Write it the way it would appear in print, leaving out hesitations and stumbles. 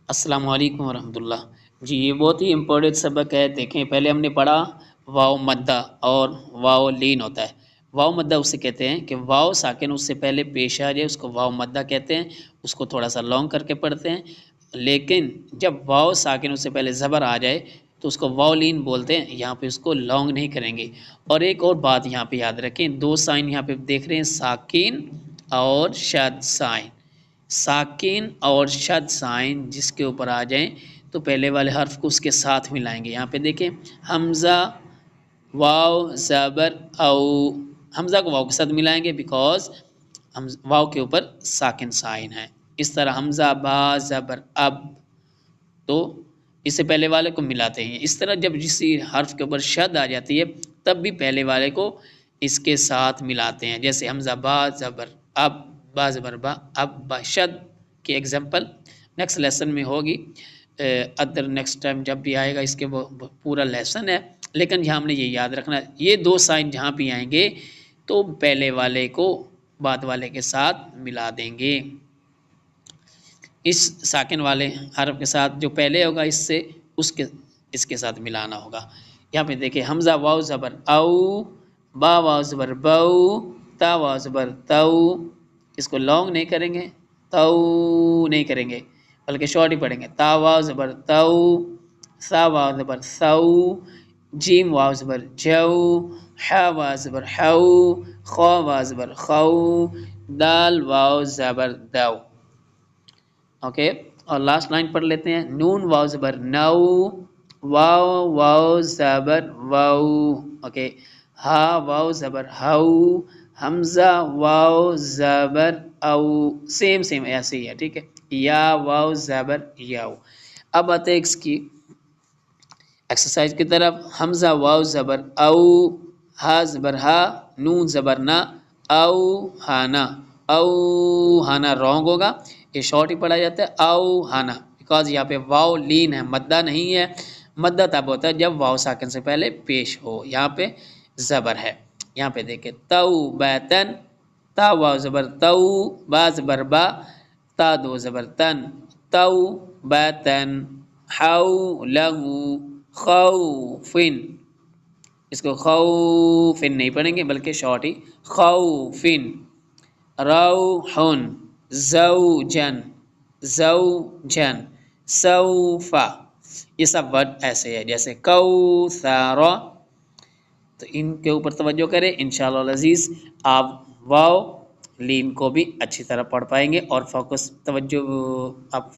अस्सलामु अलैकुम वरहमतुल्लाह। जी, ये बहुत ही इम्पोर्टेंट सबक है। देखें, पहले हमने पढ़ा वाव मद्दा और वाव लीन होता है। वाव मद्दा उसे कहते हैं कि वाव साकिन उससे पहले पेश आ जाए, उसको वाव मद्दा कहते हैं। उसको थोड़ा-सा लॉन्ग करके पढ़ते हैं। लेकिन जब वाव साकिन उससे पहले ज़बर आ जाए, तो उसको वाव लीन बोलते हैं। यहाँ पे उसको लॉन्ग नहीं करेंगे। और एक और बात यहाँ पे याद रखें, 2 साइन यहाँ पे देख रहे हैं, साकिन और शद साइन। साकिन और शद साइन जिसके ऊपर आ जाएं तो पहले वाले हर्फ को उसके साथ मिलाएंगे। यहाँ पे देखें, हमज़ा वाव ज़बर औ, हमज़ा को वाव के साथ मिलाएंगे बिकॉज हम वाव के ऊपर साकिन साइन है। इस तरह हमज़ा बा ज़बर अब, तो इससे पहले वाले को मिलाते हैं। इस तरह जब किसी हर्फ के ऊपर शद आ जाती है तब भी पहले वाले को इसके साथ मिलाते हैं। जैसे हमज़ा बा ज़बर अब, बा ज़बर बा, अब बा। शद की एग्जांपल नेक्स्ट लेसन में होगी। अदर नेक्स्ट टाइम जब भी आएगा इसके वो पूरा लेसन है। लेकिन यहाँ हमने ये याद रखना, ये 2 साइन जहाँ भी आएंगे तो पहले वाले को बाद वाले के साथ मिला देंगे। इस साकिन वाले हर्फ के साथ जो पहले होगा इससे उसके इसके साथ मिलाना होगा। यहाँ पे देखिए, हमज़ा वाव ज़बर औ, बा वाव ज़बर बऊ, ता वाव ज़बर तऊ। इसको लॉन्ग नहीं करेंगे, तऊ नहीं करेंगे, बल्कि शॉर्ट ही पढ़ेंगे। ता वाव ज़बर तऊ, सा वाव ज़बर सऊ, जीम वाव ज़बर जऊ, हा वाव ज़बर हऊ, खा वाव ज़बर खऊ, दाल वाव ज़बर दऊ। ओके, और लास्ट लाइन पढ़ लेते हैं। नून वाव ज़बर नऊ, वाव वाव ज़बर वाऊ। ओके, हा वाव ज़बर हाऊ, हमज़ा वाव ज़बर औ। सेम ऐसे ही है, ठीक है। या वाव ज़बर याऊ। अब आते हैं इसकी एक्सरसाइज की तरफ। हमज़ा वाव ज़बर औ, हा ज़बर हा, नून ज़बर ना, औ हाना। औ हाना रॉन्ग होगा, ये शॉर्ट ही पढ़ा जाता है औ हाना, बिकॉज यहाँ पे वाव लीन है, मद्दा नहीं है। मद्दा तब होता है जब वाव साकिन से पहले पेश हो। यहाँ पे ज़बर है। यहाँ पे देखे, तऊ बैतन, ता वाव ज़बर तऊ, बा ज़बर बा, ता दो ज़बर तन, तऊ बैतन, हाउ लहू खौफिन। इसको खौफिन नहीं पढ़ेंगे बल्कि शॉर्ट ही खौफिन। रौहुन, ज़ौजन, ज़ौजन, सौफा। ये सब वर्ड ऐसे है, जैसे कौसरा। तो इनके ऊपर तवज्जो करें, इंशाअल्लाह अज़ीज़ आप वाव लीन को भी अच्छी तरह पढ़ पाएंगे और फोकस तवज्जो आप